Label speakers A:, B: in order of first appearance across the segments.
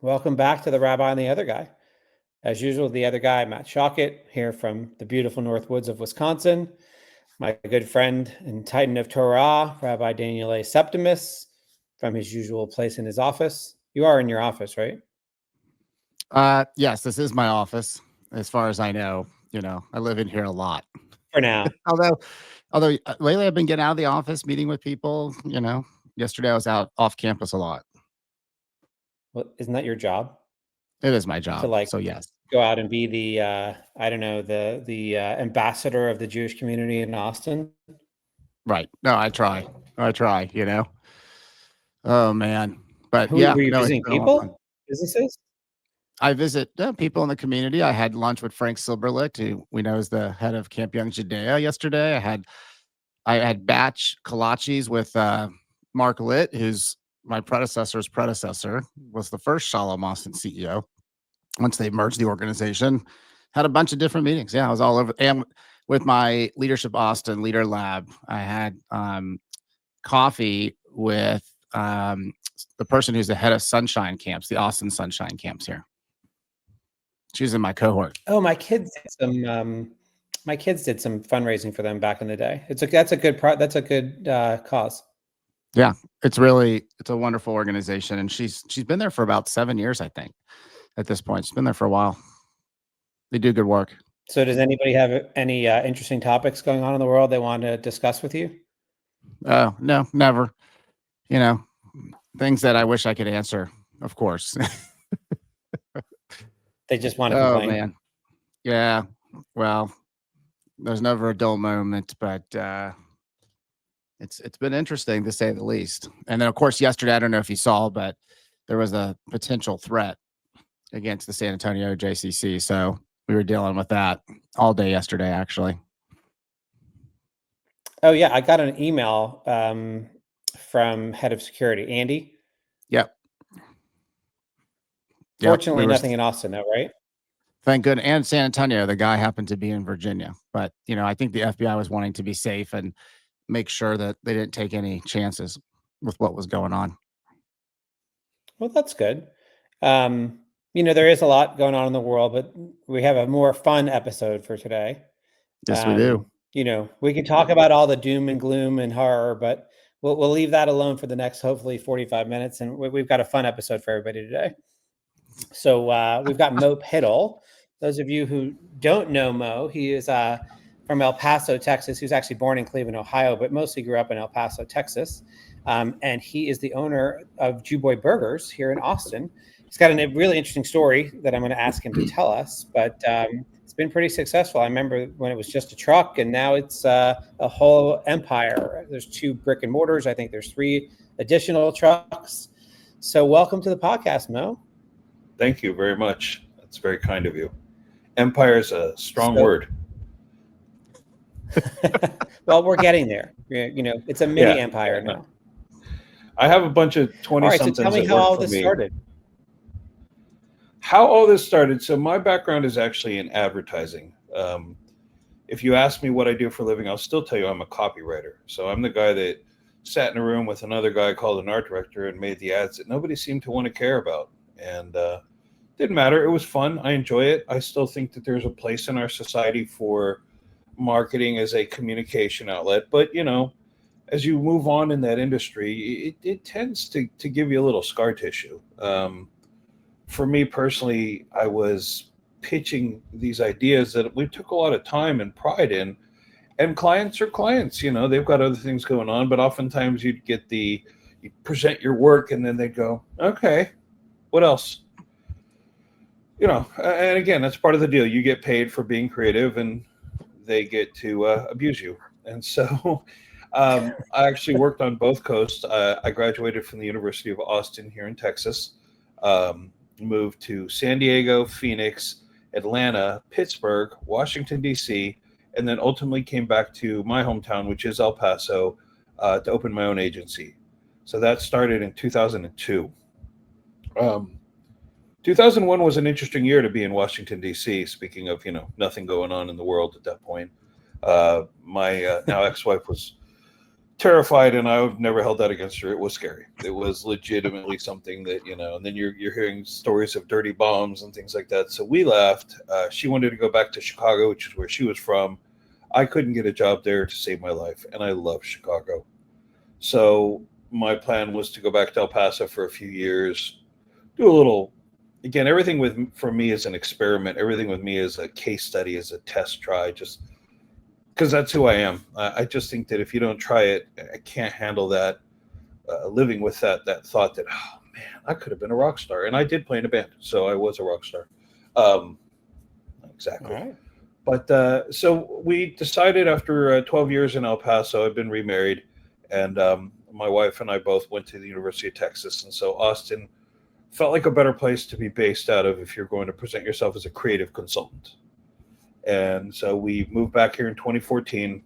A: Welcome back to the Rabbi and the Other Guy. As usual, the other guy, Matt Shockett, here from the beautiful North Woods of Wisconsin. My good friend and Titan of Torah, Rabbi Daniel A. Septimus, from his usual place in his office. You are in your office, right?
B: Yes, this is my office. As far as I know, I live in here a lot.
A: For now.
B: although lately I've been getting out of the office, meeting with people. Yesterday I was out off campus a lot.
A: Well, isn't that your job?
B: It is my
A: To
B: job.
A: like
B: So yes,
A: go out and be the I don't know, the ambassador of the Jewish community in Austin.
B: right. No, I try. Oh man, but
A: Who
B: yeah,
A: were you
B: no, it's
A: visiting?
B: been a lot of fun.
A: People? Businesses?
B: I visit people in the community. I had lunch with Frank Silberlicht, who we know is the head of Camp Young Judea yesterday. I had batch kolaches with Mark Litt, who's my predecessor's predecessor, was the first Shalom Austin CEO. Once they merged the organization, had a bunch of different meetings. Yeah, I was all over. And with my Leadership Austin Leader Lab, I had coffee with the person who's the head of Sunshine Camps, the Austin Sunshine Camps here. She's in my cohort.
A: Oh, my kids did some fundraising for them back in the day. That's a good cause.
B: Yeah, it's a wonderful organization, and she's been there for about 7 years, I think. At this point, she's been there for a while. They do good work.
A: So does anybody have any interesting topics going on in the world they want to discuss with you?
B: Oh, no, never. Things that I wish I could answer, of course.
A: They just want to
B: Oh
A: complain.
B: man. Yeah. Well, there's never a dull moment, but it's been interesting to say the least. And then of course yesterday, I don't know if you saw, but there was a potential threat against the San Antonio JCC. So we were dealing with that all day yesterday, actually.
A: Oh yeah, I got an email from head of security, Andy.
B: Yep.
A: Fortunately, nothing in Austin, though, right?
B: Thank goodness. And San Antonio, the guy happened to be in Virginia. But, I think the FBI was wanting to be safe and make sure that they didn't take any chances with what was going on.
A: Well, that's good. There is a lot going on in the world, but we have a more fun episode for today.
B: Yes, we do.
A: We can talk about all the doom and gloom and horror, but we'll leave that alone for the next, hopefully 45 minutes. And we've got a fun episode for everybody today. So we've got Mo Pittle. Those of you who don't know Mo, he is from El Paso, Texas. He was actually born in Cleveland, Ohio, but mostly grew up in El Paso, Texas. And he is the owner of Jewboy Burgers here in Austin. He's got a really interesting story that I'm going to ask him to tell us, but it's been pretty successful. I remember when it was just a truck, and now it's a whole empire. There's 2 brick and mortars. I think there's 3 additional trucks. So welcome to the podcast, Mo.
C: Thank you very much. That's very kind of you. Empire is a strong word.
A: Well, we're getting there. It's a mini empire now.
C: I have a bunch of 20-somethings.
A: All right, so tell me how all this started.
C: How all this started. So my background is actually in advertising. If you ask me what I do for a living, I'll still tell you I'm a copywriter. So I'm the guy that sat in a room with another guy called an art director and made the ads that nobody seemed to want to care about. And didn't matter. It was fun. I enjoy it. I still think that there's a place in our society for marketing as a communication outlet. But, as you move on in that industry, it tends to give you a little scar tissue. For me personally, I was pitching these ideas that we took a lot of time and pride in. And clients are clients, they've got other things going on. But oftentimes you present your work and then they go, okay, what else? And again, that's part of the deal. You get paid for being creative and they get to abuse you. And so I actually worked on both coasts. I graduated from the University of Austin here in Texas, moved to San Diego, Phoenix, Atlanta, Pittsburgh, Washington, D.C., and then ultimately came back to my hometown, which is El Paso, to open my own agency. So that started in 2002. 2001 was an interesting year to be in Washington, D.C., speaking of, nothing going on in the world at that point. My now ex-wife was terrified, and I've never held that against her. It was scary. It was legitimately something that, and then you're hearing stories of dirty bombs and things like that. So we left. She wanted to go back to Chicago, which is where she was from. I couldn't get a job there to save my life, and I love Chicago. So my plan was to go back to El Paso for a few years, do a little. Again, everything for me is an experiment. Everything with me is a case study, is a test try, just because that's who I am. I just think that if you don't try it, I can't handle that, living with that thought that, oh, man, I could have been a rock star. And I did play in a band, so I was a rock star. Exactly.
A: All right.
C: But so we decided after 12 years in El Paso, I've been remarried, and my wife and I both went to the University of Texas. And so Austin felt like a better place to be based out of if you're going to present yourself as a creative consultant. And so we moved back here in 2014.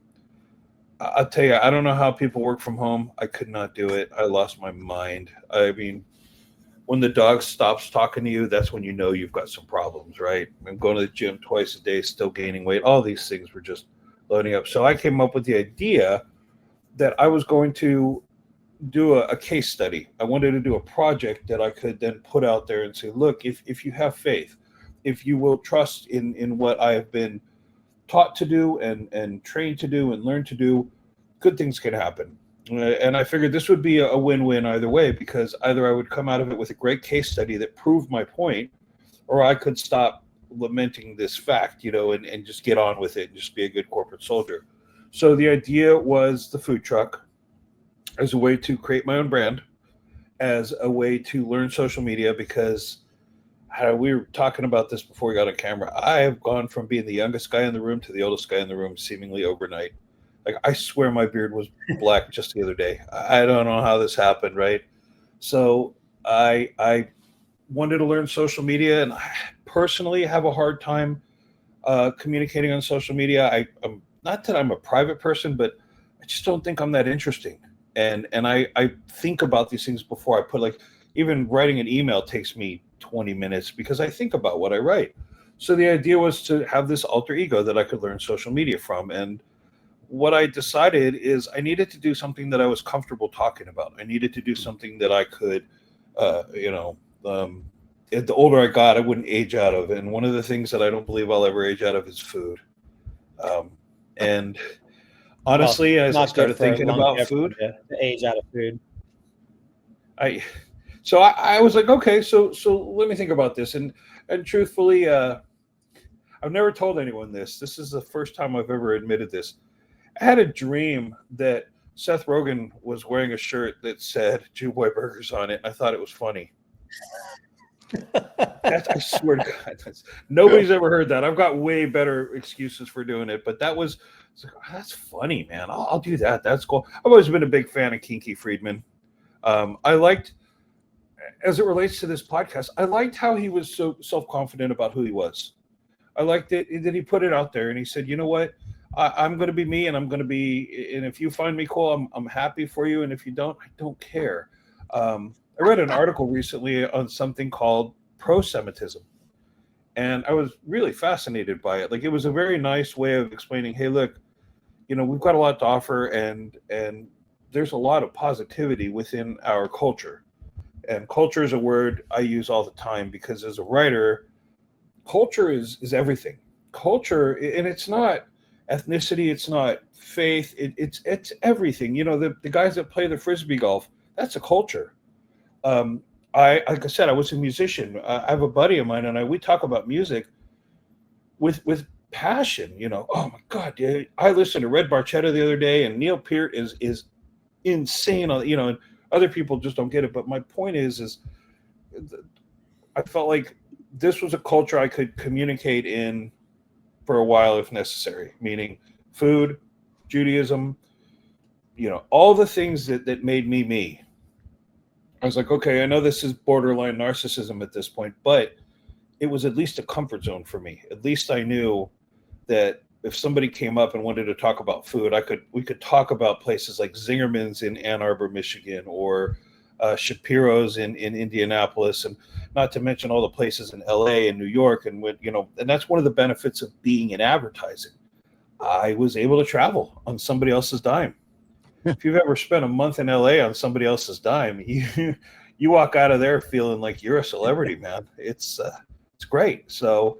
C: I'll tell you, I don't know how people work from home. I could not do it. I lost my mind. I mean, when the dog stops talking to you, that's when you know you've got some problems, right? I'm going to the gym twice a day, still gaining weight. All these things were just loading up. So I came up with the idea that I was going to do a case study. I wanted to do a project that I could then put out there and say, look, if you have faith, if you will trust in what I have been taught to do and trained to do and learned to do, good things can happen. And I figured this would be a win-win either way, because either I would come out of it with a great case study that proved my point, or I could stop lamenting this fact, and just get on with it and just be a good corporate soldier. So the idea was the food truck as a way to create my own brand, as a way to learn social media, because we were talking about this before we got on camera. I have gone from being the youngest guy in the room to the oldest guy in the room seemingly overnight. Like, I swear my beard was black just the other day. I don't know how this happened, right? So I wanted to learn social media, and I personally have a hard time communicating on social media. I'm not that I'm a private person, but I just don't think I'm that interesting. And I think about these things before I put, like, even writing an email takes me 20 minutes because I think about what I write. So the idea was to have this alter ego that I could learn social media from. And what I decided is I needed to do something that I was comfortable talking about. I needed to do something that I could, the older I got, I wouldn't age out of. And one of the things that I don't believe I'll ever age out of is food. And honestly, as I started thinking about food,
A: to age out of food.
C: So I was like, okay, so let me think about this. And truthfully, I've never told anyone this. This is the first time I've ever admitted this. I had a dream that Seth Rogen was wearing a shirt that said Jewboy Burgers on it. I thought it was funny. I swear to God, nobody's ever heard that. I've got way better excuses for doing it, but that's funny, man. I'll do that. That's cool. I've always been a big fan of Kinky Friedman. I liked, as it relates to this podcast, I liked how he was so self-confident about who he was. I liked that he put it out there and he said, you know what? I'm going to be me, and I'm going to be, and if you find me cool, I'm happy for you. And if you don't, I don't care. I read an article recently on something called pro-Semitism, and I was really fascinated by it. Like, it was a very nice way of explaining, hey, look, we've got a lot to offer, and there's a lot of positivity within our culture. And culture is a word I use all the time because as a writer, culture is everything. Culture, and it's not ethnicity, it's not faith, it's everything. The guys that play the frisbee golf, that's a culture. Like I said, I was a musician. I have a buddy of mine, and we talk about music with passion. Oh my God, dude, I listened to Red Barchetta the other day, and Neil Peart is insane. And other people just don't get it. But my point is I felt like this was a culture I could communicate in for a while if necessary, meaning food, Judaism, all the things that made me. I was like, okay, I know this is borderline narcissism at this point, but it was at least a comfort zone for me. At least I knew that if somebody came up and wanted to talk about food, we could talk about places like Zingerman's in Ann Arbor, Michigan, or Shapiro's in Indianapolis, and not to mention all the places in LA and New York. And and that's one of the benefits of being in advertising. I was able to travel on somebody else's dime. if you've ever spent a month in LA on somebody else's dime, you walk out of there feeling like you're a celebrity, man. It's great. So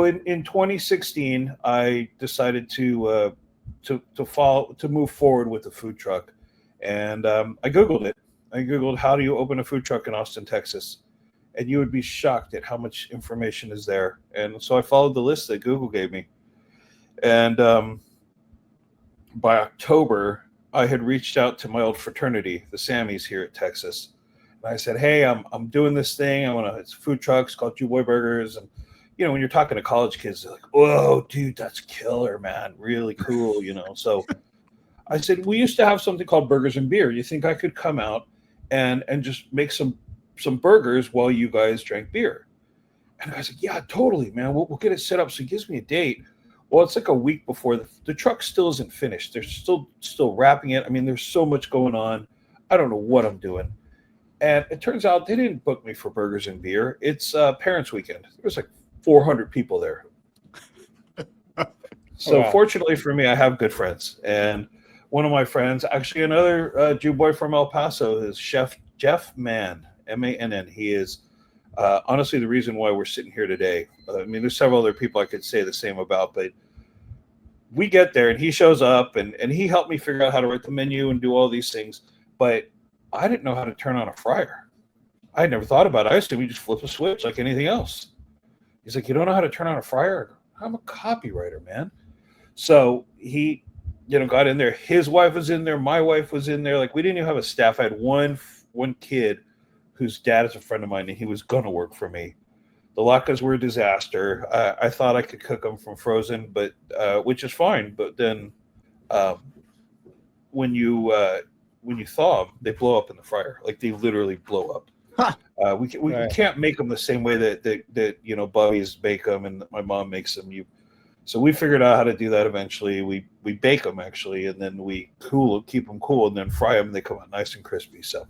C: in 2016, I decided to move forward with the food truck, and I Googled it. I Googled how do you open a food truck in Austin, Texas, and you would be shocked at how much information is there. And so I followed the list that Google gave me, and by October, I had reached out to my old fraternity, the Sammies here at Texas. And I said, hey, I'm doing this thing. It's a food truck. It's called Jewboy Burgers. And, when you're talking to college kids, they're like, whoa, dude, that's killer, man. Really cool, So I said, we used to have something called burgers and beer. You think I could come out and just make some burgers while you guys drank beer? And I said, yeah, totally, man. We'll get it set up. So he gives me a date. Well, it's like a week before the truck still isn't finished. They're still wrapping it. I mean, there's so much going on. I don't know what I'm doing. And it turns out they didn't book me for burgers and beer. It's parents' weekend. There was like 400 people there. So
A: wow.
C: Fortunately for me, I have good friends. And one of my friends, actually another Jew boy from El Paso, is Chef Jeff Mann, M-A-N-N. He is honestly the reason why we're sitting here today. I mean, there's several other people I could say the same about, but we get there and he shows up and he helped me figure out how to write the menu and do all these things. But I didn't know how to turn on a fryer. I had never thought about it. I assumed you just flip a switch like anything else. He's like, you don't know how to turn on a fryer? I'm a copywriter, man. So he, got in there. His wife was in there. My wife was in there. Like, we didn't even have a staff. I had one kid whose dad is a friend of mine, and he was going to work for me. The latkes were a disaster. I thought I could cook them from frozen, but which is fine. But then when you thaw them, they blow up in the fryer. Like, they literally blow up.
B: Huh.
C: We can't make them the same way that Bubby's bake them and my mom makes them. So we figured out how to do that eventually. We bake them actually, and then we keep them cool, and then fry them. And they come out nice and crispy. So,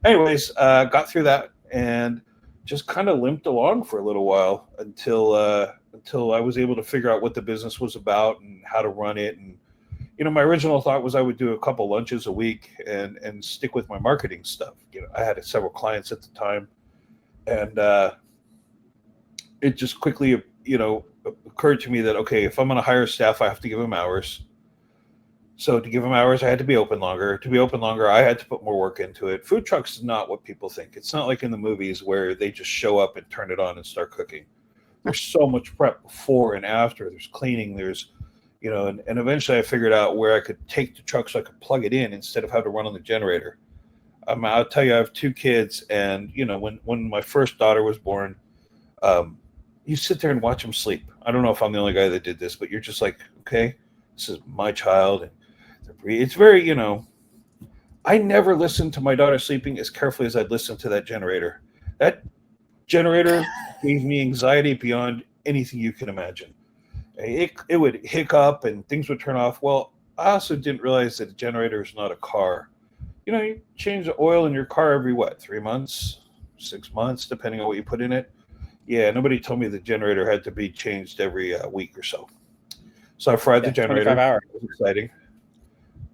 C: anyways, got through that and just kind of limped along for a little while until I was able to figure out what the business was about and how to run it. And my original thought was I would do a couple lunches a week and stick with my marketing stuff. I had several clients at the time, and it just quickly, occurred to me that, okay, if I'm going to hire staff, I have to give them hours. So to give them hours, I had to be open longer. To be open longer, I had to put more work into it. Food trucks is not what people think. It's not like in the movies where they just show up and turn it on and start cooking. There's so much prep before and after. There's cleaning. There's and eventually I figured out where I could take the truck so I could plug it in instead of having to run on the generator. I'll tell you, I have two kids, and when my first daughter was born, you sit there and watch them sleep. I don't know if I'm the only guy that did this, but you're just like, okay, this is my child, and it's very, I never listened to my daughter sleeping as carefully as I'd listen to that generator. That generator gave me anxiety beyond anything you can imagine. It would hiccup and things would turn off. Well, I also didn't realize that a generator is not a car. You change the oil in your car every 3 months, 6 months, depending on what you put in it. Yeah, nobody told me the generator had to be changed every week or so. So I fried the generator.
A: 25 hours.
C: It was exciting.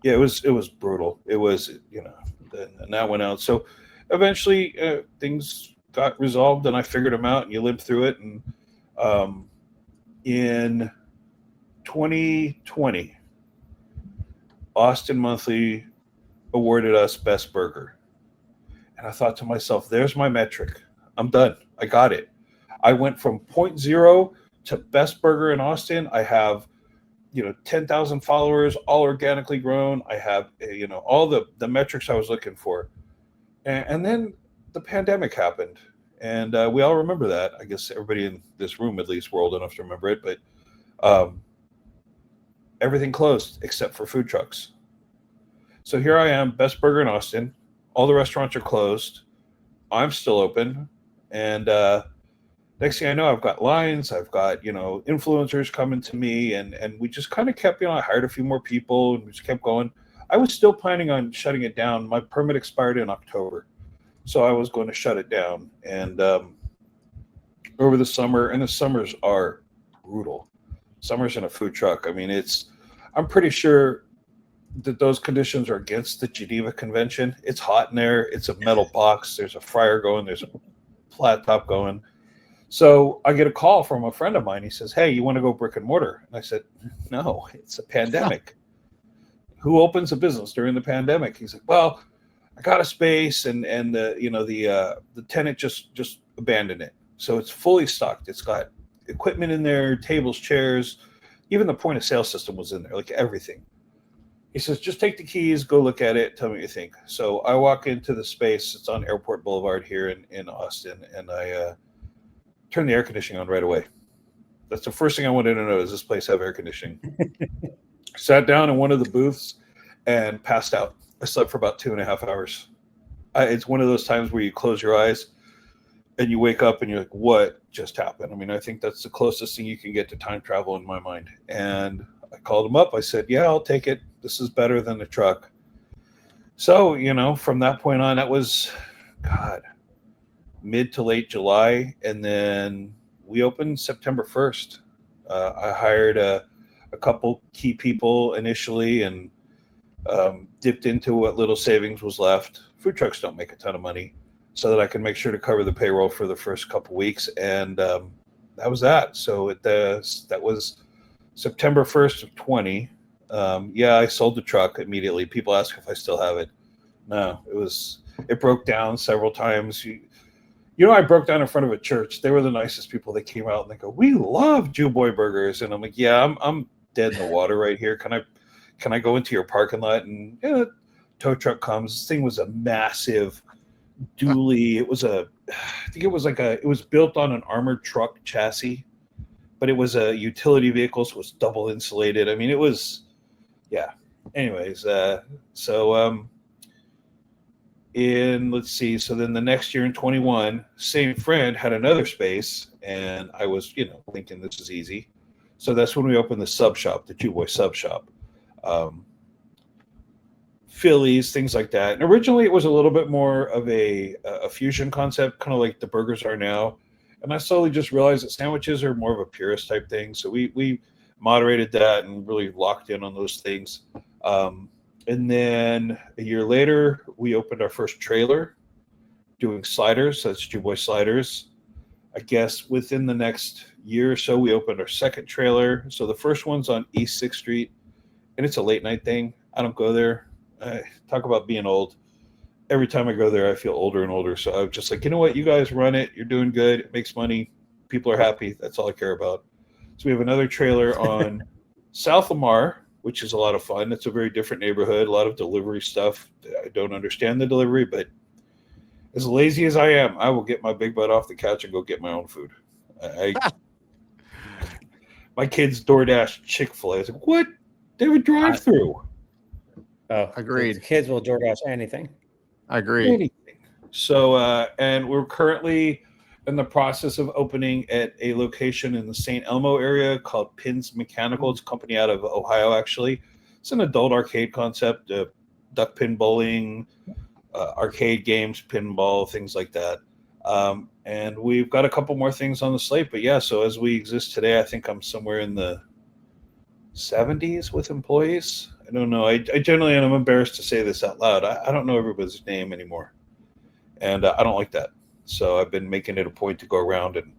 C: Yeah, it was brutal. It was, and that went out. So eventually things got resolved and I figured them out and you lived through it. And in 2020, Austin Monthly awarded us Best Burger. And I thought to myself, there's my metric. I'm done. I got it. I went from 0.0 to Best Burger in Austin. I have, 10,000 followers, all organically grown. I have, all the metrics I was looking for. And then the pandemic happened. And we all remember that. I guess everybody in this room, at least, were old enough to remember it. But everything closed except for food trucks. So here I am, Best Burger in Austin. All the restaurants are closed. I'm still open. And next thing I know, I've got lines. I've got, influencers coming to me. And we just kind of kept, I hired a few more people and we just kept going. I was still planning on shutting it down. My permit expired in October. So I was going to shut it down. And over the summer, and the summers are brutal. Summers in a food truck. I mean, I'm pretty sure that those conditions are against the Geneva Convention. It's hot in there. It's a metal box. There's a fryer going. There's a flat top going. So I get a call from a friend of mine. He says, "Hey, you want to go brick and mortar?" And I said, "No, it's a pandemic. Who opens a business during the pandemic?" He's like, "Well, I got a space, and the tenant just abandoned it. So it's fully stocked. It's got equipment in there, tables, chairs, even the point of sale system was in there, like everything." He says, "Just take the keys, go look at it, tell me what you think." So I walk into the space. It's on Airport Boulevard here in Austin, and I turn the air conditioning on right away. That's the first thing I wanted to know. Does this place have air conditioning? Sat down in one of the booths and passed out. I slept for about 2.5 hours. It's one of those times where you close your eyes and you wake up and you're like, what just happened? I mean, I think that's the closest thing you can get to time travel in my mind. And I called him up. I said, "Yeah, I'll take it. This is better than the truck." So, from that point on, that was, God, mid to late July. And then we opened September 1st. I hired a couple key people initially and dipped into what little savings was left. Food trucks don't make a ton of money, so that I can make sure to cover the payroll for the first couple weeks. And that was that. So that was September 1st of 20. I sold the truck immediately. People ask if I still have it. No, it broke down several times. I broke down in front of a church. They were the nicest people. They came out and they go, "We love Jewboy Burgers." And I'm like, "Yeah, I'm dead in the water right here. Can I go into your parking lot?" And tow truck comes. This thing was a massive dually. It was I think it was built on an armored truck chassis, but it was a utility vehicle, so it was double insulated. I mean, it was, yeah. Anyways, let's see. So then the next year in 21, same friend had another space, and I was, thinking this is easy. So that's when we opened the sub shop, the Jewboy sub shop. Phillies, things like that. And originally it was a little bit more of a fusion concept, kind of like the burgers are now. And I slowly just realized that sandwiches are more of a purist type thing. So we moderated that and really locked in on those things. And then a year later, we opened our first trailer doing sliders. That's Jewboy Sliders. I guess within the next year or so, we opened our second trailer. So the first one's on East 6th Street, and it's a late night thing. I don't go there. Talk about being old. Every time I go there, I feel older and older. So I'm just like, you know what? You guys run it. You're doing good. It makes money. People are happy. That's all I care about. So we have another trailer on South Lamar, which is a lot of fun. It's a very different neighborhood, a lot of delivery stuff. I don't understand the delivery, but as lazy as I am, I will get my big butt off the couch and go get my own food. My kids DoorDash Chick-fil-A. I was like, what? They have a drive-through.
A: Oh,
B: Agreed.
A: The kids will DoorDash anything.
B: I agree.
C: Anything. So, and we're currently in the process of opening at a location in the St. Elmo area called Pins Mechanical. It's a company out of Ohio, actually. It's an adult arcade concept, duck pin bowling, arcade games, pinball, things like that. And we've got a couple more things on the slate. But yeah, so as we exist today, I think I'm somewhere in the 70s with employees. I don't know. I generally, and I'm embarrassed to say this out loud, I don't know everybody's name anymore. And I don't like that. So I've been making it a point to go around, and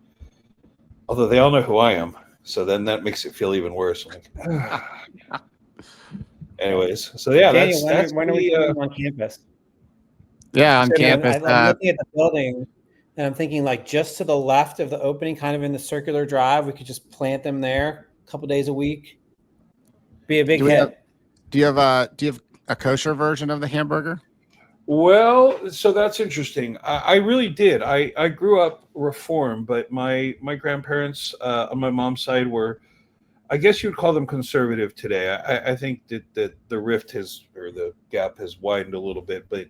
C: although they all know who I am, so then that makes it feel even worse. I'm like, anyways, so yeah,
A: Daniel,
C: that's
A: when are we on campus?
B: Yeah, on campus.
A: I'm looking at the building, and I'm thinking like just to the left of the opening, kind of in the circular drive, we could just plant them there a couple days a week. Be a big hit.
B: Do you have a kosher version of the hamburger?
C: Well, so that's interesting. I really did. I grew up Reform, but my grandparents on my mom's side were, I guess you'd call them conservative today. I think that the rift or the gap has widened a little bit. But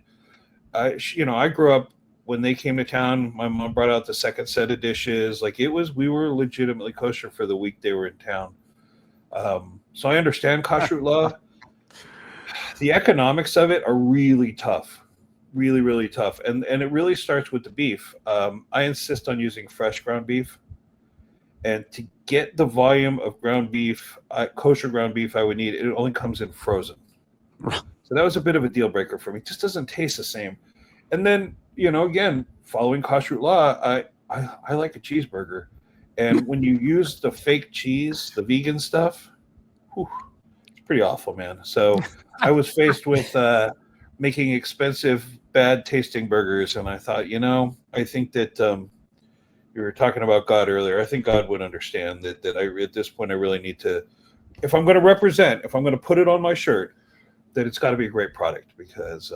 C: I grew up when they came to town. My mom brought out the second set of dishes. Like we were legitimately kosher for the week they were in town. So I understand kashrut law. The economics of it are really tough. Really, really tough. And it really starts with the beef. I insist on using fresh ground beef. And to get the volume of ground beef, kosher ground beef I would need, it only comes in frozen. So that was a bit of a deal breaker for me. It just doesn't taste the same. And then, again, following kashrut law, I like a cheeseburger. And when you use the fake cheese, the vegan stuff, whew, it's pretty awful, man. So I was faced with making expensive, bad tasting burgers. And I thought, I think that you were talking about God earlier. I think God would understand that at this point, I really need to, if I'm going to represent, if I'm going to put it on my shirt, that it's got to be a great product, because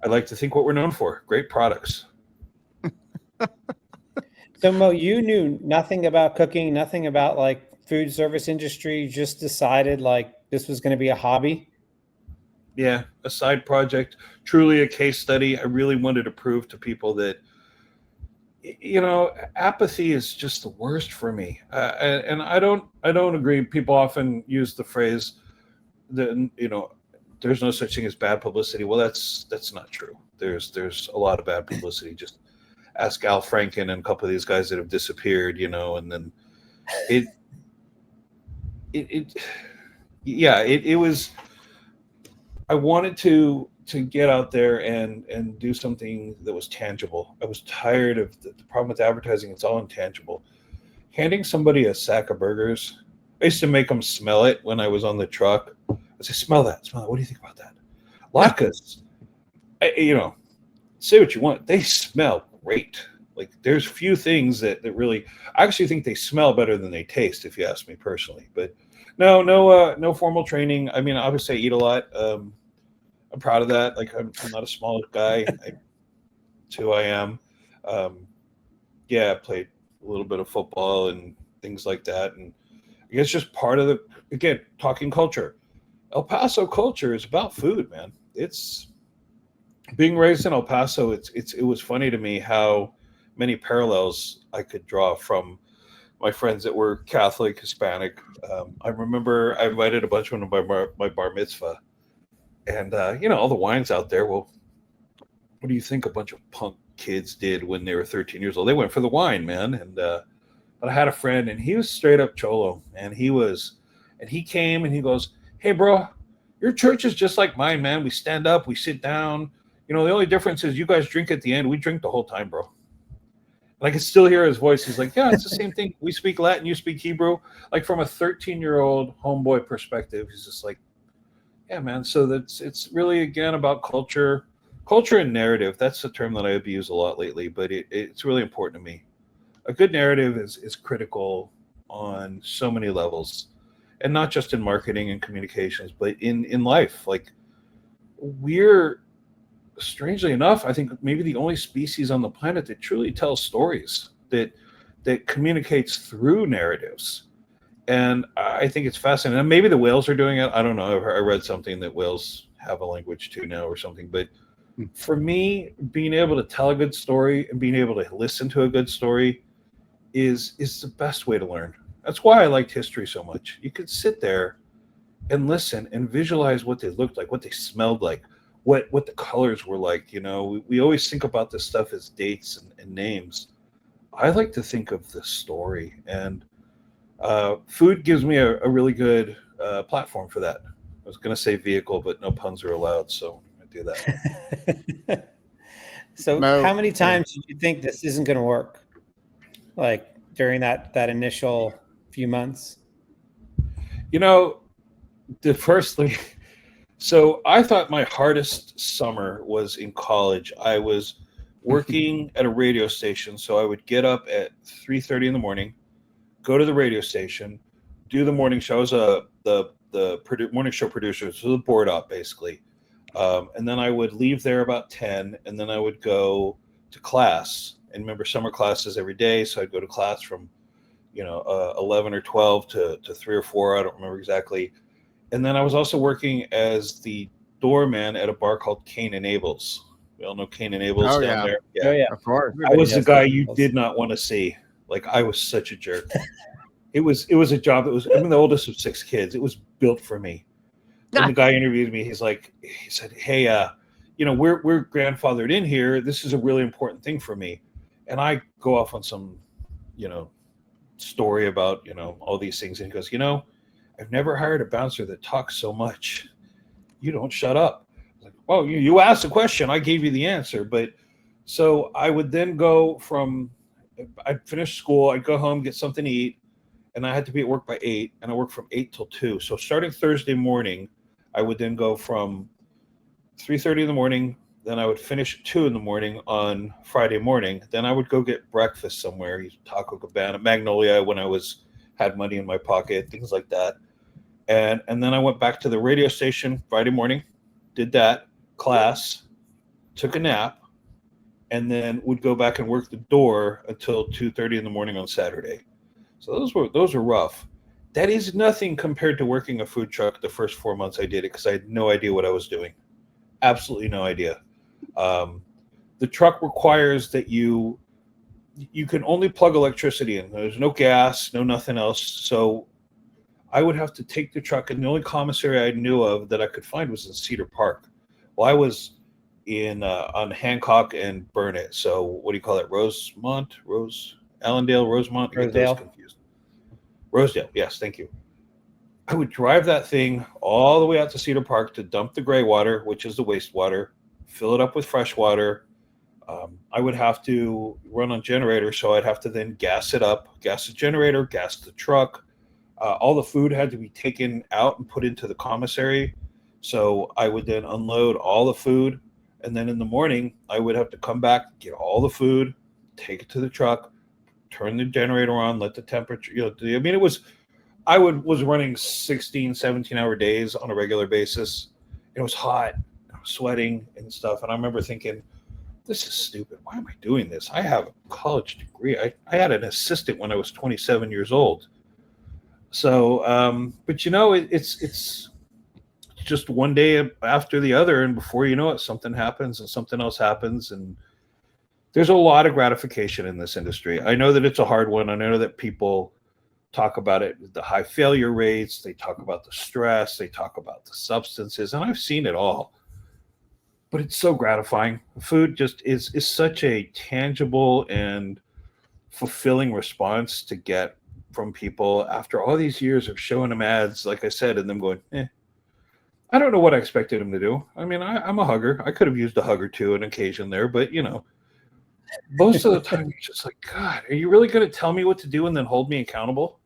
C: I like to think what we're known for, great products.
A: So Mo, you knew nothing about cooking, nothing about like food service industry, you just decided like this was going to be a hobby?
C: Yeah, a side project, truly a case study. I really wanted to prove to people that, apathy is just the worst for me. And I don't agree. People often use the phrase that, there's no such thing as bad publicity. Well, that's not true. There's a lot of bad publicity. Just ask Al Franken and a couple of these guys that have disappeared, and then it was, I wanted to get out there and do something that was tangible. I was tired of the problem with advertising. It's all intangible. Handing somebody a sack of burgers, I used to make them smell it when I was on the truck. I say, smell that. What do you think about that? Latkes, say what you want. They smell great. Like, there's few things that really, I actually think they smell better than they taste, if you ask me personally. But no formal training. I mean, obviously I eat a lot. I'm proud of that. Like, I'm not a small guy. It's who I am. I played a little bit of football and things like that. And I guess just part of again, talking culture. El Paso culture is about food, man. It's being raised in El Paso. It was funny to me how many parallels I could draw from my friends that were Catholic, Hispanic. I remember I invited a bunch of them to my bar mitzvah. And, all the wines out there. Well, what do you think a bunch of punk kids did when they were 13 years old? They went for the wine, man. And but I had a friend, and he was straight up cholo. And he came and he goes, hey, bro, your church is just like mine, man. We stand up, we sit down. The only difference is you guys drink at the end. We drink the whole time, bro. And I can still hear his voice. He's like, yeah, it's the same thing. We speak Latin, you speak Hebrew. Like, from a 13-year-old homeboy perspective, he's just like, yeah, man. So it's really, again, about culture and narrative. That's the term that I abuse a lot lately, but it's really important to me. A good narrative is critical on so many levels, and not just in marketing and communications, but in life. Like, we're, strangely enough, I think maybe the only species on the planet that truly tells stories, that communicates through narratives. And I think it's fascinating. And maybe the whales are doing it. I don't know. I read something that whales have a language too now or something. But for me, being able to tell a good story and being able to listen to a good story is the best way to learn. That's why I liked history so much. You could sit there and listen and visualize what they looked like, what they smelled like, what the colors were like. We always think about this stuff as dates and names. I like to think of the story, and food gives me a really good platform for that. I was going to say vehicle, but no puns are allowed, so I'm going to do that.
A: So
B: Mo,
A: how many times did you think this isn't going to work? Like, during that initial few months?
C: The firstly, so I thought my hardest summer was in college. I was working at a radio station, so I would get up at 3:30 in the morning, go to the radio station, do the morning show. I was the morning show producer, so the board op, basically. And then I would leave there about 10, and then I would go to class. And remember, summer classes every day, so I'd go to class from 11 or 12 to 3 or 4. I don't remember exactly. And then I was also working as the doorman at a bar called Cain and Abel's. We all know Cain and Abel's down there. Yeah.
A: Oh, yeah.
B: Of course.
C: I was the guy you did not want to see. Like, I was such a jerk. It was a job that was, I'm the oldest of 6 kids. It was built for me. When the guy interviewed me, he said, hey, we're grandfathered in here. This is a really important thing for me. And I go off on some, story about, all these things. And he goes, I've never hired a bouncer that talks so much. You don't shut up. Like, well, you asked a question, I gave you the answer. But so I would then go from, I'd finish school, I'd go home, get something to eat, and I had to be at work by 8, and I worked from 8 till 2. So starting Thursday morning, I would then go from 3:30 in the morning, then I would finish at 2 in the morning on Friday morning. Then I would go get breakfast somewhere, Taco Cabana, Magnolia, when I had money in my pocket, things like that. And then I went back to the radio station Friday morning, did that class, took a nap, and then would go back and work the door until 2:30 in the morning on Saturday. So those were rough. That is nothing compared to working a food truck the first 4 months I did it, because I had no idea what I was doing. Absolutely no idea. The truck requires that you can only plug electricity in. There's no gas, no nothing else. So I would have to take the truck, and the only commissary I knew of that I could find was in Cedar Park. Well, I was on Hancock and Burnett. So what do you call it? Allendale, Rosemont? I get those confused. Rosedale, yes, thank you. I would drive that thing all the way out to Cedar Park to dump the gray water, which is the wastewater, fill it up with fresh water. I would have to run on generator, so I'd have to then gas it up, gas the generator, gas the truck. All the food had to be taken out and put into the commissary. So I would then unload all the food. And then in the morning, I would have to come back, get all the food, take it to the truck, turn the generator on, let the temperature, I was running 16, 17-hour days on a regular basis. It was hot, I was sweating and stuff. And I remember thinking, this is stupid. Why am I doing this? I have a college degree. I had an assistant when I was 27 years old. So, but it's just one day after the other. And before you know it, something happens and something else happens. And there's a lot of gratification in this industry. I know that it's a hard one. I know that people talk about it, the high failure rates. They talk about the stress. They talk about the substances. And I've seen it all. But it's so gratifying. Food just is such a tangible and fulfilling response to get from people after all these years of showing them ads, like I said, and them going, I don't know what I expected them to do. I mean, I'm a hugger. I could have used a hug or two on occasion there, but most of the time you're just like, God, are you really going to tell me what to do and then hold me accountable?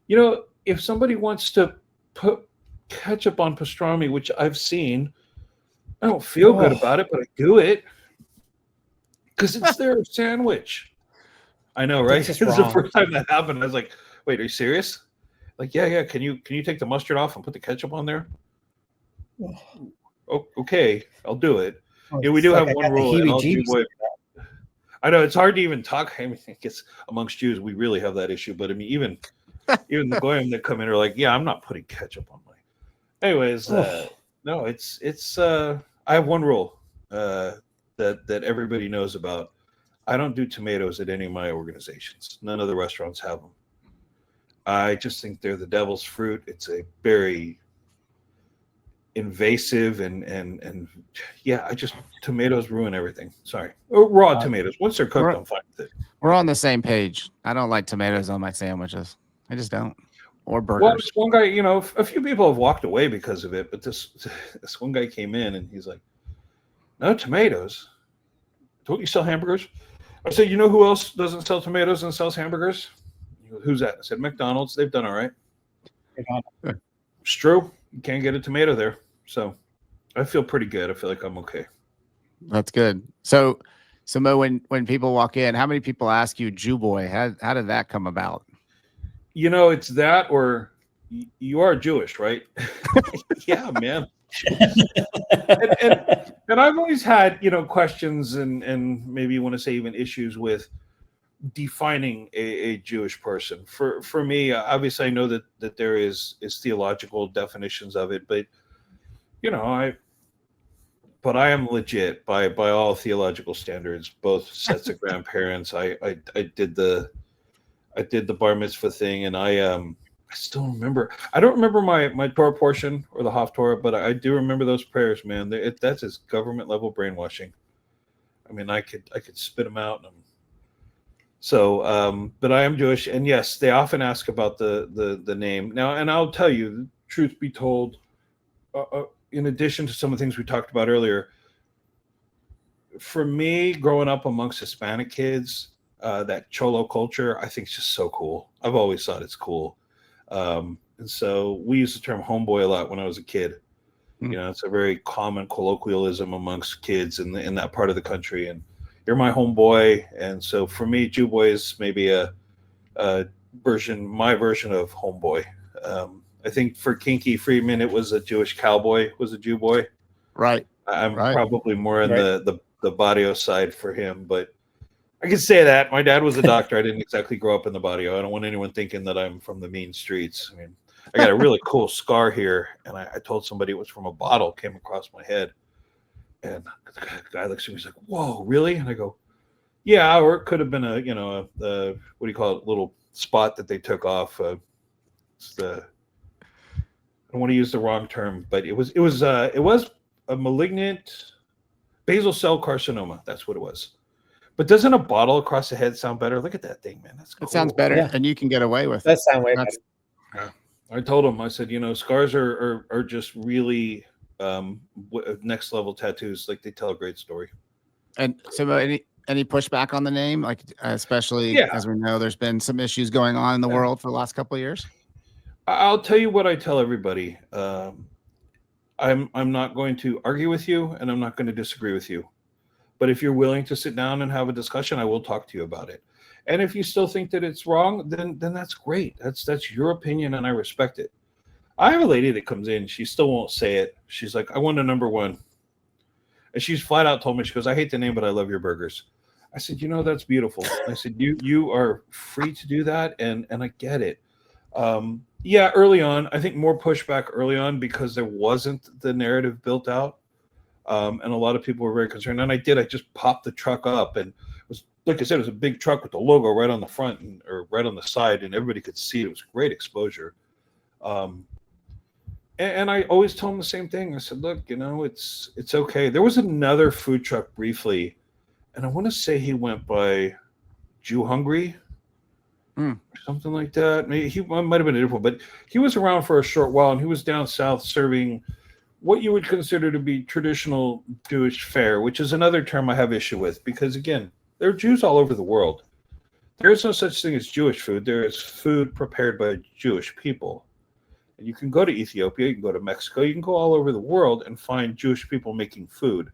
C: If somebody wants to put ketchup on pastrami, which I've seen, I don't feel good about it, but I do it because it's their sandwich. I know, right? This is the first time that happened. I was like, wait, are you serious? Like, yeah. Can you take the mustard off and put the ketchup on there? Oh, okay, I'll do it. We do have one rule. I know it's hard to even talk. I mean, I guess amongst Jews, we really have that issue. But I mean, even the goyim that come in are like, yeah, I'm not putting ketchup on my. Anyways, no, it's. I have one rule that everybody knows about. I don't do tomatoes at any of my organizations. None of the restaurants have them. I just think they're the devil's fruit. It's a very invasive and tomatoes ruin everything. Sorry. Raw tomatoes. Once they're cooked, I'm fine with it.
B: We're on the same page. I don't like tomatoes on my sandwiches. I just don't. Or burgers.
C: Well, this one guy, a few people have walked away because of it, but this one guy came in and he's like, no tomatoes. Don't you sell hamburgers? I said, you know who else doesn't sell tomatoes and sells hamburgers? He goes, who's that? I said, McDonald's. They've done all right. It's true. You can't get a tomato there. So I feel pretty good. I feel like I'm okay.
B: That's good. So Mo, when people walk in, how many people ask you Jewboy? How did that come about?
C: It's that, or you are Jewish, right? Yeah, man. and I've always had, questions and maybe you want to say even issues with defining a Jewish person. For me, obviously I know that there is theological definitions of it, but I am legit by all theological standards, both sets of grandparents. I did the bar mitzvah thing, and I still remember. I don't remember my Torah portion or the Haftorah, but I do remember those prayers, man. That's just government level brainwashing. I mean, I could spit them out. So, but I am Jewish, and yes, they often ask about the name now. And I'll tell you, truth be told, in addition to some of the things we talked about earlier, for me, growing up amongst Hispanic kids, that cholo culture, I think is just so cool. I've always thought it's cool. And so we used the term homeboy a lot when I was a kid. You know, it's a very common colloquialism amongst kids in that part of the country. And you're my homeboy. And so for me, Jewboy is maybe my version of homeboy. I think for Kinky Friedman, it was a Jewish cowboy, was a Jewboy.
B: Right.
C: I'm
B: Right.
C: probably more on the barrio side for him, but I can say that my dad was a doctor. I didn't exactly grow up in the barrio. I don't want anyone thinking that I'm from the mean streets. I mean, I got a really cool scar here, and I told somebody it was from a bottle came across my head, and the guy looks at me, he's like, "Whoa, really?" And I go, "Yeah," or it could have been a what do you call it, little spot that they took off. It's the I don't want to use the wrong term, but it was a malignant basal cell carcinoma. That's what it was. But doesn't a bottle across the head sound better? Look at that thing, man. That's cool.
B: It sounds better,
A: Yeah.
B: and you can get away with it.
A: That sound way better.
B: That's-
C: I told him, I said, scars are just really next level tattoos. Like, they tell a great story.
B: And so, any pushback on the name, like especially as we know, there's been some issues going on in the world for the last couple of years.
C: I'll tell you what I tell everybody. I'm not going to argue with you, and I'm not going to disagree with you. But if you're willing to sit down and have a discussion, I will talk to you about it. And if you still think that it's wrong, then that's great. That's your opinion, and I respect it. I have a lady that comes in. She still won't say it. She's like, "I want a number one." And she's flat out told me, she goes, "I hate the name, but I love your burgers." I said, "That's beautiful." I said, you are free to do that, and I get it. Early on, I think more pushback early on because there wasn't the narrative built out. And a lot of people were very concerned. And I just popped the truck up, and it was, like I said, it was a big truck with the logo right on the front or right on the side, and everybody could see it. It was great exposure. And I always tell them the same thing. I said, "Look, it's okay." There was another food truck briefly, and I want to say he went by Jew Hungry. Or something like that. Maybe he might have been a different, but he was around for a short while, and he was down south serving what you would consider to be traditional Jewish fare, which is another term I have issue with, because again, there are Jews all over the world. There is no such thing as Jewish food. There is food prepared by Jewish people. And you can go to Ethiopia, you can go to Mexico, you can go all over the world and find Jewish people making food.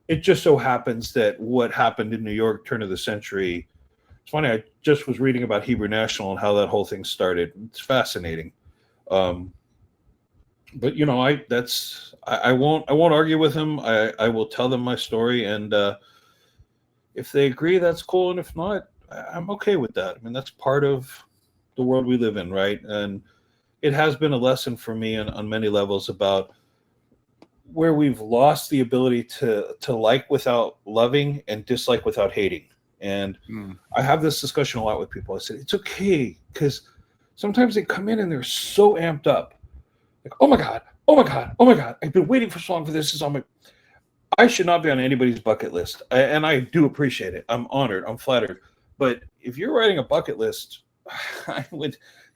C: It just so happens that what happened in New York, turn of the century. It's funny, I just was reading about Hebrew National and how that whole thing started. It's fascinating. But I won't argue with them. I will tell them my story, and if they agree, that's cool, and if not, I'm okay with that. I mean, that's part of the world we live in, right? And it has been a lesson for me on many levels about where we've lost the ability to like without loving and dislike without hating. And I have this discussion a lot with people. I said, it's okay, because sometimes they come in and they're so amped up. Like, oh my God, I've been waiting for so long for this. I should not be on anybody's bucket list. And I do appreciate it. I'm honored. I'm flattered. But if you're writing a bucket list,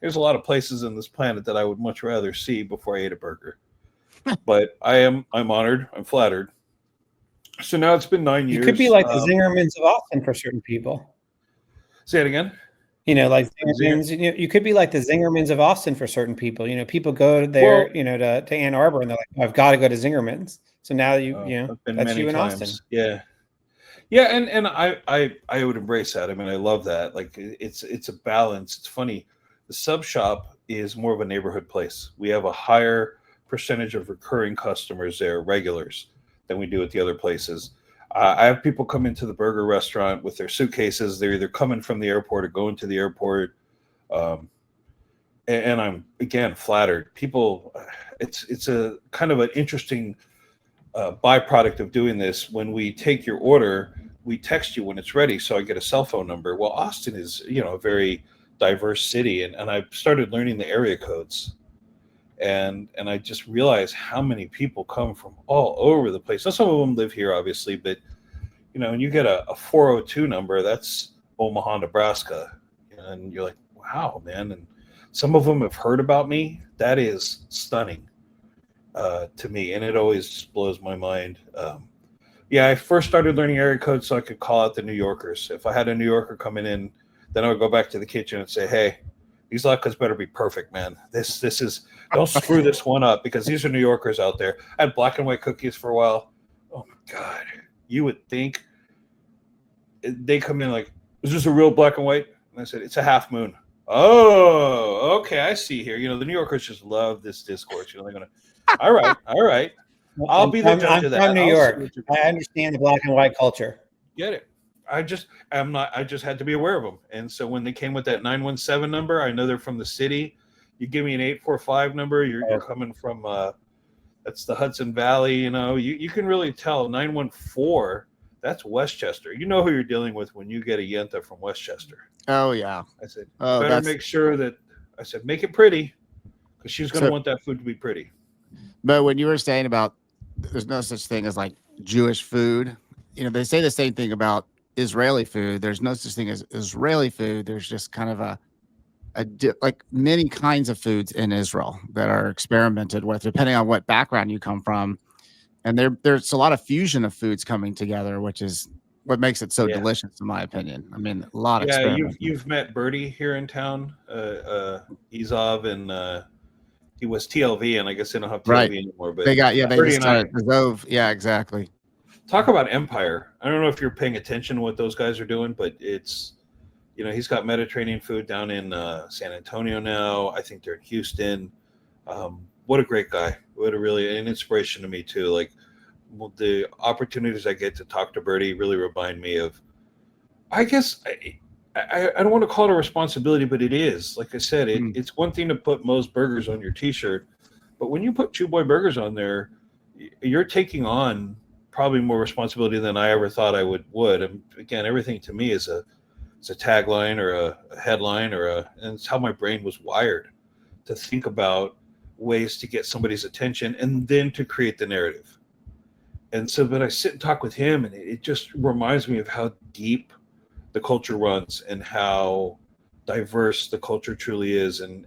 C: there's a lot of places on this planet that I would much rather see before I ate a burger. But I'm honored. I'm flattered. So now it's been 9 years.
A: You could be like the Zingermans of Austin for certain people.
C: Say it again.
A: Like Zingermans, you could be like the Zingermans of Austin for certain people. People go there, to Ann Arbor, and they're like, "I've got to go to Zingerman's." So now that's you in Austin.
C: Yeah, and I would embrace that. I mean, I love that. Like, it's a balance. It's funny. The sub shop is more of a neighborhood place. We have a higher percentage of recurring customers there, regulars, than we do at the other places. I have people come into the burger restaurant with their suitcases. They're either coming from the airport or going to the airport. And I'm, again, flattered. People, it's a kind of an interesting byproduct of doing this. When we take your order, we text you when it's ready. So I get a cell phone number. Well, Austin is, a very diverse city. And I've started learning the area codes. And I just realized how many people come from all over the place. Now, some of them live here, obviously, but when you get a 402 number, that's Omaha, Nebraska. And you're like, wow, man. And some of them have heard about me. That is stunning to me. And it always just blows my mind. Yeah, I first started learning area codes so I could call out the New Yorkers. If I had a New Yorker coming in, then I would go back to the kitchen and say, hey, these latkes better be perfect, man. This is, don't screw this one up, because these are New Yorkers out there. I had black and white cookies for a while. Oh my God. You would think they come in like, is this a real black and white? And I said, it's a half moon. Oh, okay, I see here. The New Yorkers just love this discourse. They're going to, all right. I'll be the judge of that.
A: I'm from New York. I understand the black and white culture.
C: Get it. I just had to be aware of them. And so when they came with that 917 number, I know they're from the city. You give me an 845 number, you're coming from that's the Hudson Valley. You can really tell. 914, that's Westchester. You know who you're dealing with when you get a Yenta from Westchester.
B: Oh yeah.
C: I said, better make sure that, I said, make it pretty, because she's going to want that food to be pretty.
B: But when you were saying about there's no such thing as like Jewish food, they say the same thing about Israeli food. There's no such thing as Israeli food. There's just kind of like many kinds of foods in Israel that are experimented with, depending on what background you come from. And there's a lot of fusion of foods coming together, which is what makes it so delicious, in my opinion. I mean, a lot of
C: you've met Bertie here in town, Izov, and he was TLV, and I guess they don't have TLV anymore. But
B: they just started Azov. Yeah, exactly.
C: Talk about empire. I don't know if you're paying attention to what those guys are doing, but it's, he's got Mediterranean food down in San Antonio now. I think they're in Houston. What a great guy. What an inspiration to me too. Like, the opportunities I get to talk to Bertie really remind me of, I guess, I don't want to call it a responsibility, but it is. Like I said, it's one thing to put Mo's Burgers on your t-shirt, but when you put Jewboy Burgers on there, you're taking on probably more responsibility than I ever thought I would. And again, everything to me is a tagline or a headline and it's how my brain was wired to think about ways to get somebody's attention and then to create the narrative. And so, but I sit and talk with him, and it just reminds me of how deep the culture runs and how diverse the culture truly is. And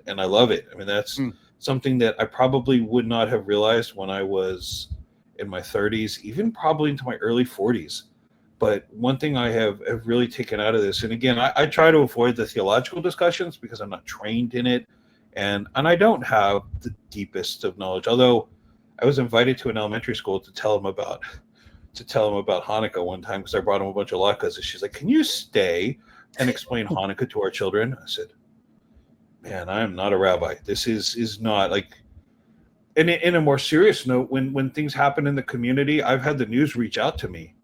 C: I love it. I mean, that's something that I probably would not have realized when I was in my 30s, even probably into my early 40s. But one thing I have really taken out of this, and again, I try to avoid the theological discussions because I'm not trained in it, and I don't have the deepest of knowledge. Although I was invited to an elementary school to tell them about Hanukkah one time, because I brought them a bunch of latkes, and she's like, "Can you stay and explain Hanukkah to our children?" I said, "Man, I am not a rabbi. This is not like." And in a more serious note, when things happen in the community, I've had the news reach out to me,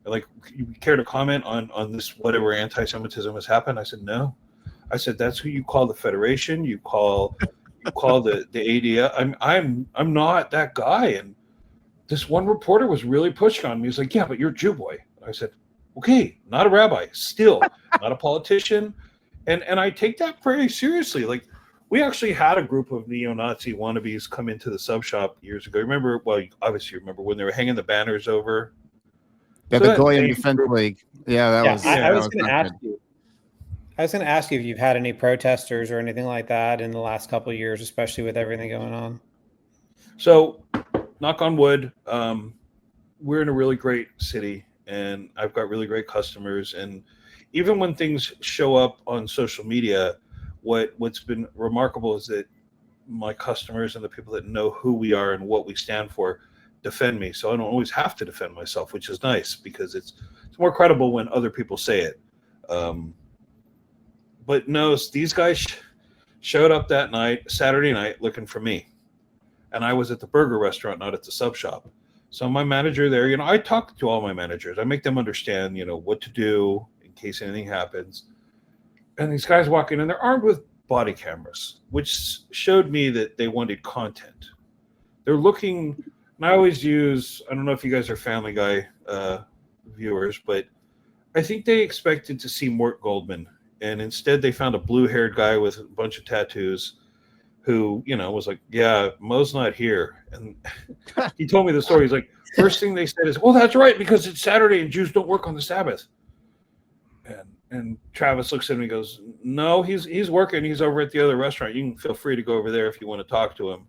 C: like, "You care to comment on this, whatever anti-Semitism has happened?" I said, "No." I said, "That's who you call the Federation. You call the ADL. I'm not that guy." And this one reporter was really pushing on me. He's like, "Yeah, but you're Jewboy." I said, "Okay, not a rabbi, still not a politician," and I take that very seriously. Like, we actually had a group of neo-Nazi wannabes come into the sub shop years ago. Remember? Well, you obviously remember when they were hanging the banners over.
B: Yeah, so the Goyim Defense League. Yeah, that was.
A: I was going to ask you. I was going to ask you if you've had any protesters or anything like that in the last couple of years, especially with everything going on.
C: So, knock on wood, we're in a really great city, and I've got really great customers. And even when things show up on social media, what's been remarkable is that my customers and the people that know who we are and what we stand for defend me. So I don't always have to defend myself, which is nice, because it's more credible when other people say it. But no, these guys showed up that night, Saturday night, looking for me. And I was at the burger restaurant, not at the sub shop. So my manager there, I talk to all my managers. I make them understand, what to do in case anything happens. And these guys walk in, and they're armed with body cameras, which showed me that they wanted content. They're looking, and I always use, I don't know if you guys are Family Guy viewers, but I think they expected to see Mort Goldman. And instead they found a blue-haired guy with a bunch of tattoos who, was like, "Yeah, Mo's not here." And he told me the story. He's like, first thing they said is, "Well, that's right, because it's Saturday and Jews don't work on the Sabbath." And And Travis looks at him and goes, no, he's working. He's over at the other restaurant. You can feel free to go over there if you want to talk to him.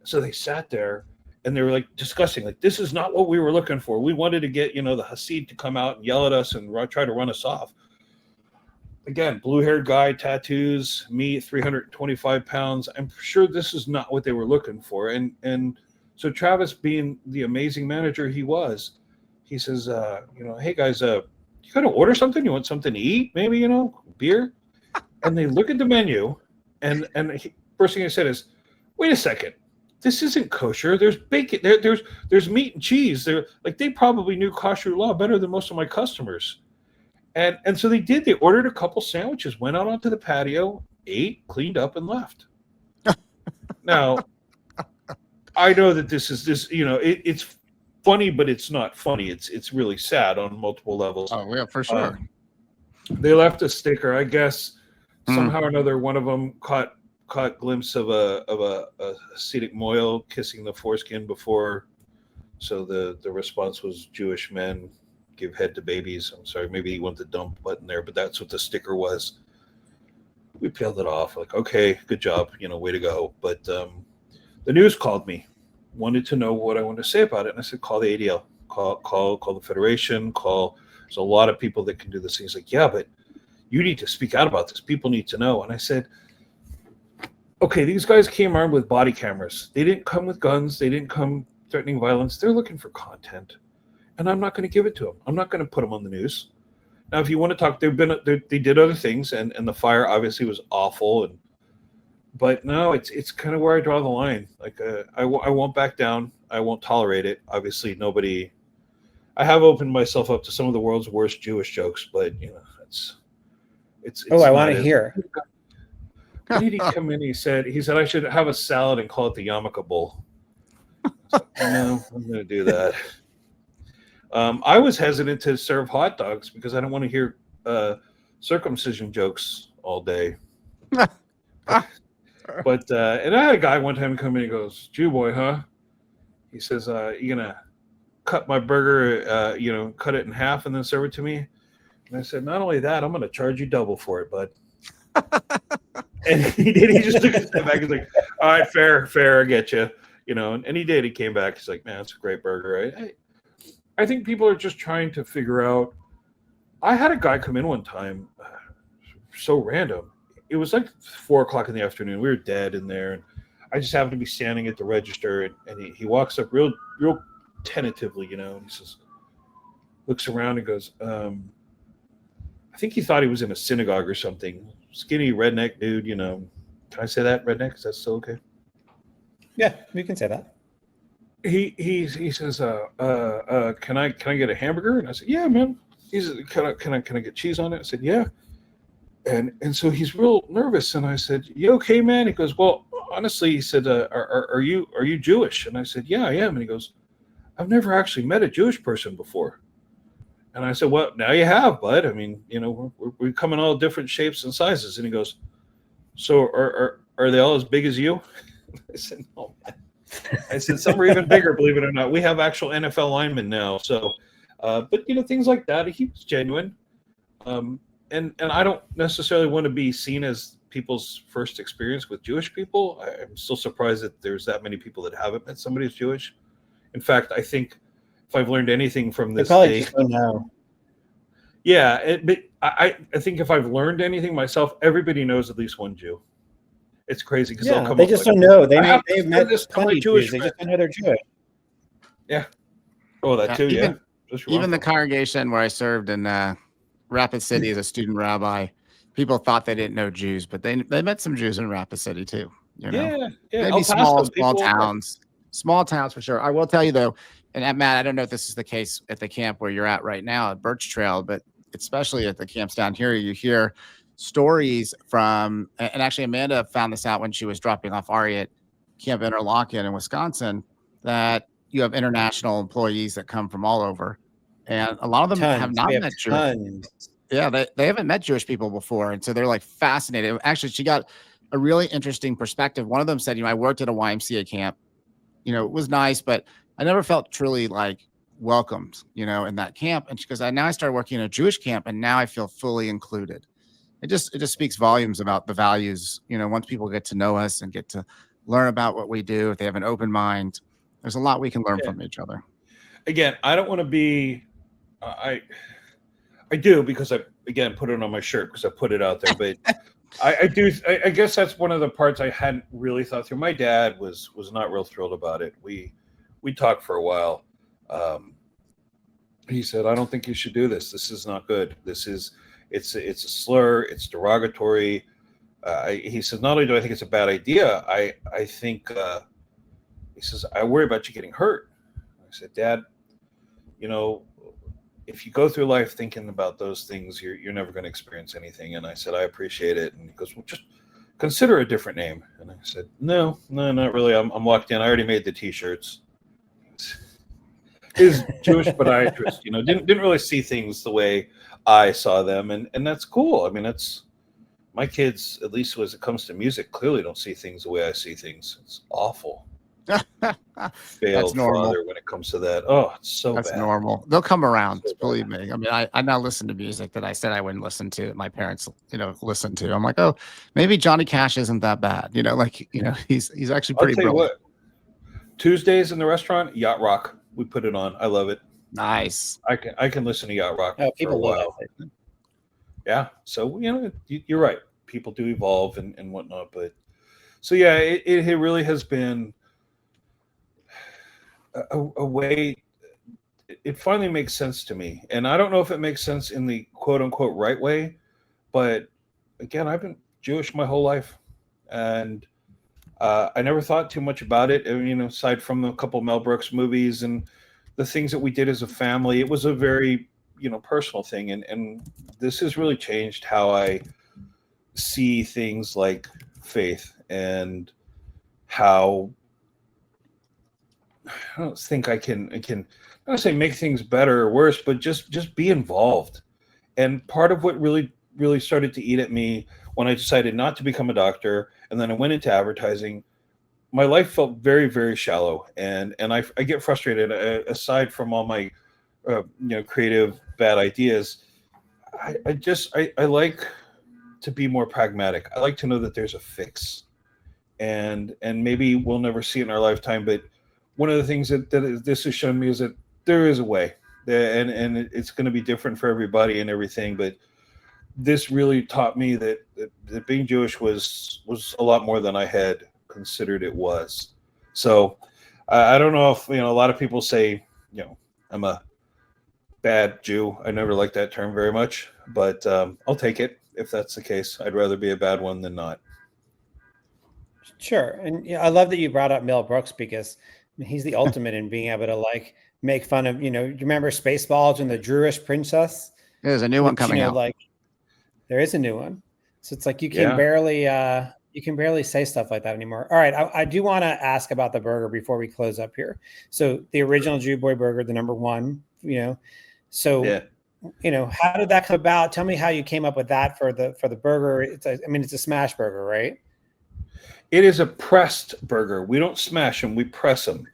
C: So they sat there and they were like discussing, like, this is not what we were looking for. We wanted to get, the Hasid to come out and yell at us and try to run us off. Again, blue-haired guy, tattoos, me, 325 pounds. I'm sure this is not what they were looking for. And so Travis, being the amazing manager he was, he says, hey guys, you got to order something? You want something to eat? Maybe, beer? And they look at the menu, and first thing I said is, wait a second. This isn't kosher. There's bacon. There's meat and cheese. They probably knew kosher law better than most of my customers. And so they did. They ordered a couple sandwiches, went out onto the patio, ate, cleaned up, and left. Now, I know that it's funny, but it's not funny. It's really sad on multiple levels.
B: Oh yeah, for sure.
C: They left a sticker. I guess somehow or another, one of them caught glimpse of a Hasidic moil kissing the foreskin before. So the response was, Jewish men give head to babies. I'm sorry, maybe he wanted the dump button there, but that's what the sticker was. We peeled it off. Like, okay, good job, way to go. But the news called me, wanted to know what I wanted to say about it, and I said, call the ADL, call the Federation, There's a lot of people that can do this thing. He's like, yeah, but you need to speak out about this. People need to know. And I said, okay, these guys came armed with body cameras. They didn't come with guns. They didn't come threatening violence. They're looking for content. And I'm not going to give it to them. I'm not going to put them on the news. Now, if you want to talk, they did other things, and the fire obviously was awful. But no, it's kind of where I draw the line. Like, I won't back down. I won't tolerate it. Obviously, I have opened myself up to some of the world's worst Jewish jokes, but it's
A: I want to hear.
C: When did he come in? He said I should have a salad and call it the yarmulke bowl. No, I'm going to do that. I was hesitant to serve hot dogs because I don't want to hear circumcision jokes all day. But and I had a guy one time come in and goes, Jewboy, huh? He says, you gonna cut my burger, cut it in half and then serve it to me? And I said, not only that, I'm gonna charge you double for it, bud. And he did. He just took a step back. He's like, all right, fair, I get you. And he did. He came back. He's like, man, it's a great burger. I think people are just trying to figure out. I had a guy come in one time, so random. It was like 4:00 in the afternoon. We were dead in there, and I just happened to be standing at the register, and he walks up real tentatively, and he says, looks around and goes, I think he thought he was in a synagogue or something. Skinny redneck dude, Can I say that, redneck? Is that still okay?
A: Yeah, you can say that.
C: He says, can I get a hamburger? And I said, yeah, man. He said, can I get cheese on it? I said, yeah. And so he's real nervous, and I said, you okay, man? He goes, well, honestly, he said, are you Jewish? And I said, yeah, I am. And he goes, I've never actually met a Jewish person before. And I said, well, now you have, bud. I mean, we come in all different shapes and sizes. And he goes, so are they all as big as you? I said, no, man. I said, some are even bigger, believe it or not. We have actual NFL linemen now. So, but things like that. He was genuine. And I don't necessarily want to be seen as people's first experience with Jewish people. I'm still surprised that there's that many people that haven't met somebody who's Jewish. In fact, I think if I've learned anything from this day,
A: just don't know.
C: Yeah, but I think if I've learned anything myself, everybody knows at least one Jew. It's crazy because they'll come.
A: They just don't know. They've met
C: this
A: plenty of Jews. They just don't know they're Jewish.
C: Yeah. Oh, that too.
B: Even the congregation where I served in Rapid City as a student rabbi, people thought they didn't know Jews, but they met some Jews in Rapid City too.
C: Yeah.
B: Maybe small towns for sure. I will tell you though, and Matt, I don't know if this is the case at the camp where you're at right now at Birch Trail, but especially at the camps down here, you hear stories from, and actually Amanda found this out when she was dropping off Ari at Camp Interlochen in Wisconsin, that you have international employees that come from all over. And a lot of them have not met Jewish. Yeah, they haven't met Jewish people before. And so they're like fascinated. Actually, she got a really interesting perspective. One of them said, I worked at a YMCA camp. It was nice, but I never felt truly like welcomed, in that camp. And she goes, now I started working in a Jewish camp, and now I feel fully included. It just speaks volumes about the values. Once people get to know us and get to learn about what we do, if they have an open mind, there's a lot we can learn from each other.
C: Again, I don't want to be, I do, because I, again, put it on my shirt because I put it out there, but I guess that's one of the parts I hadn't really thought through. My dad was not real thrilled about it. We talked for a while. He said, I don't think you should do this. This is not good. It's a slur. It's derogatory. He says, not only do I think it's a bad idea, I think, he says, I worry about you getting hurt. I said, Dad, if you go through life thinking about those things, you're never going to experience anything. And I said, I appreciate it. And he goes, well, just consider a different name. And I said, no, not really. I'm locked in. I already made the T-shirts. His Jewish podiatrist, didn't really see things the way I saw them. And that's cool. I mean, that's my kids, at least as it comes to music, clearly don't see things the way I see things. It's awful. Failed father when it comes to that. Oh, it's so
B: that's
C: bad.
B: Normal. They'll come around, believe me. I mean, I now listen to music that I said I wouldn't listen to. My parents, listen to. I'm like, oh, maybe Johnny Cash isn't that bad. He's actually pretty brilliant.
C: What, Tuesdays in the restaurant, Yacht Rock. We put it on. I love it.
B: Nice.
C: I can listen to Yacht Rock for a while. Yeah. So you're right. People do evolve and whatnot, but so yeah, it really has been a way. It finally makes sense to me, and I don't know if it makes sense in the quote unquote right way, but again, I've been Jewish my whole life, and I never thought too much about it. Aside from a couple Mel Brooks movies and the things that we did as a family, it was a very personal thing, and this has really changed how I see things like faith and how I don't think I can not say make things better or worse, but just be involved. And part of what really started to eat at me when I decided not to become a doctor, and then I went into advertising, my life felt very, very shallow, and I get frustrated. Aside from all my creative bad ideas, I like to be more pragmatic. I like to know that there's a fix, and maybe we'll never see it in our lifetime, but one of the things that this has shown me is that there is a way, and it's going to be different for everybody and everything. But this really taught me that being Jewish was a lot more than I had considered it was. So I don't know if a lot of people say I'm a bad Jew. I never liked that term very much, but I'll take it if that's the case. I'd rather be a bad one than not.
A: Sure. And I love that you brought up Mel Brooks, because he's the ultimate in being able to make fun of, you remember Spaceballs and the Jewish princess?
B: There's a new one coming out.
A: There is a new one. So it's like you can barely say stuff like that anymore. All right. I do want to ask about the burger before we close up here. So the original Jewboy Burger, the number one, so how did that come about? Tell me how you came up with that for the burger. It's a smash burger, right?
C: It is a pressed burger. We don't smash them, we press them.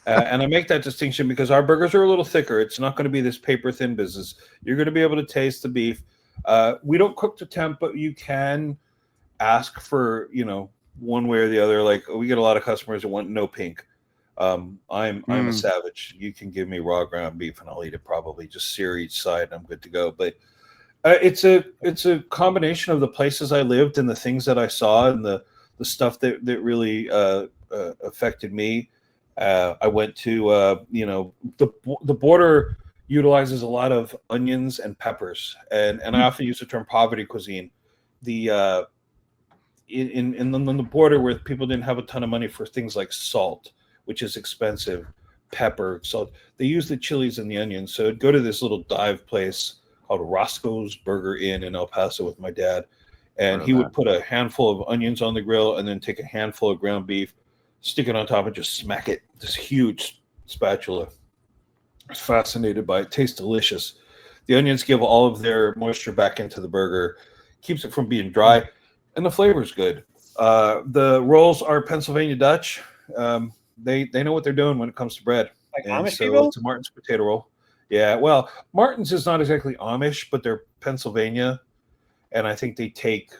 C: And I make that distinction because our burgers are a little thicker. It's not going to be this paper thin business. You're going to be able to taste the beef. We don't cook to temp, but you can ask for, one way or the other. Like, we get a lot of customers that want no pink. I'm a savage. You can give me raw ground beef and I'll eat it, probably just sear each side and I'm good to go. But it's a combination of the places I lived and the things that I saw and the stuff that really affected me. I went to the border utilizes a lot of onions and peppers, and I often use the term poverty cuisine. In the border where people didn't have a ton of money for things like salt, which is expensive, pepper, salt, they use the chilies and the onions. So I'd go to this little dive place called Roscoe's Burger Inn in El Paso with my dad, and he would put a handful of onions on the grill and then take a handful of ground beef, stick it on top and just smack it. This huge spatula. I was fascinated by it. It tastes delicious. The onions give all of their moisture back into the burger, keeps it from being dry, and the flavor is good. The rolls are Pennsylvania Dutch. They know what they're doing when it comes to bread.
A: Like
C: and
A: Amish
C: so
A: people?
C: it's a Martin's potato roll. Yeah, well, Martin's is not exactly Amish, but they're Pennsylvania, and I think they take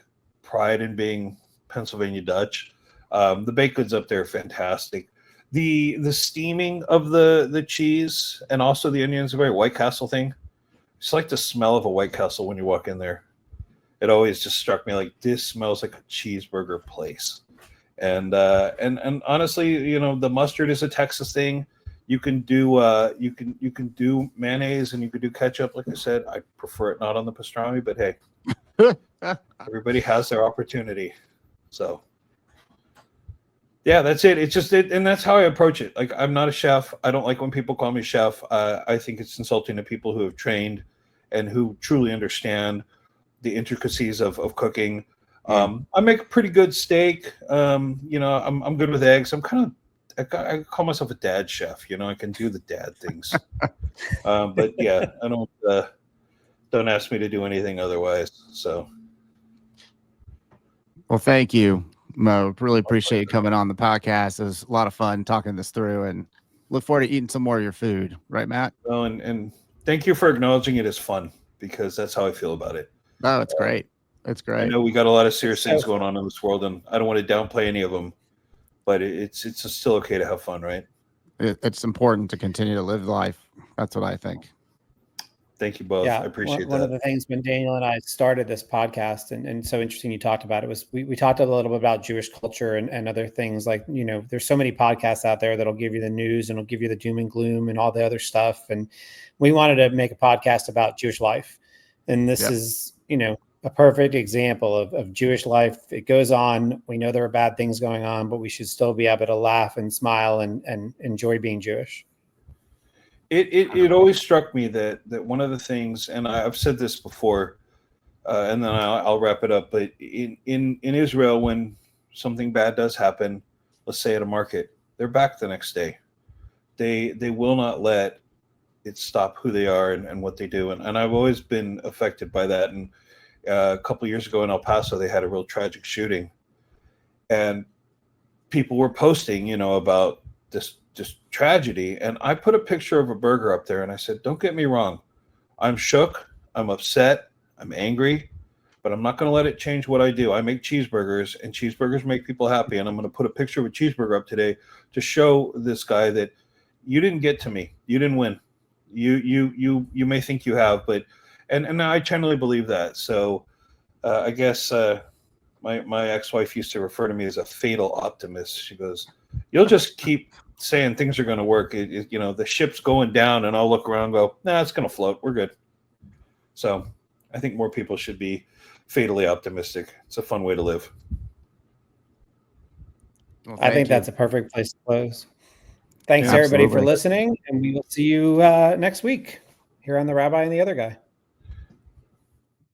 C: pride in being Pennsylvania Dutch. The baked goods up there are fantastic. The steaming of the cheese and also the onions, a very White Castle thing. It's like the smell of a White Castle when you walk in there. It always just struck me like this smells like a cheeseburger place. And honestly, the mustard is a Texas thing. You can do you can do mayonnaise and you can do ketchup. Like I said, I prefer it not on the pastrami, but hey, everybody has their opportunity. So yeah, that's it. It's just it, and that's how I approach it. Like I'm not a chef. I don't like when people call me chef. I think it's insulting to people who have trained and who truly understand the intricacies of cooking. I make a pretty good steak. I'm good with eggs. I call myself a dad chef. I can do the dad things. But yeah, I don't ask me to do anything otherwise. So,
B: Well, thank you, Mo. Really appreciate you coming on the podcast. It was a lot of fun talking this through, and look forward to eating some more of your food. Right, Matt?
C: well, and thank you for acknowledging it as fun, because that's how I feel about it.
B: No, it's great. It's great.
C: I know we got a lot of serious things going on in this world, and I don't want to downplay any of them, but it's still okay to have fun, right?
B: It's important to continue to live life. That's what I think.
C: Thank you both. I appreciate
A: one
C: that.
A: of the things when Daniel and I started this podcast, and so interesting you talked about it, was we talked a little bit about Jewish culture and other things. Like, there's so many podcasts out there that'll give you the news and it'll give you the doom and gloom and all the other stuff. And we wanted to make a podcast about Jewish life. And this is, a perfect example of Jewish life. It goes on. We know there are bad things going on, but we should still be able to laugh and smile and enjoy being Jewish.
C: It always struck me that one of the things, and I've said this before, and then I'll wrap it up. But in Israel, when something bad does happen, let's say at a market, they're back the next day. They will not let it stop who they are and what they do. And I've always been affected by that. And a couple of years ago in El Paso, they had a real tragic shooting, and people were posting, about this tragedy. And I put a picture of a burger up there and I said, don't get me wrong. I'm shook. I'm upset. I'm angry, but I'm not going to let it change what I do. I make cheeseburgers, and cheeseburgers make people happy. And I'm going to put a picture of a cheeseburger up today to show this guy that you didn't get to me. You didn't win. You may think you have, but, and I genuinely believe that. So I guess my ex-wife used to refer to me as a fatal optimist. She goes, you'll just keep saying things are going to work. The ship's going down, and I'll look around and go, nah, it's going to float. We're good. So I think more people should be fatally optimistic. It's a fun way to live.
A: Well, I think that's a perfect place to close. Thanks everybody for listening, and we will see you next week here on The Rabbi and the Other Guy.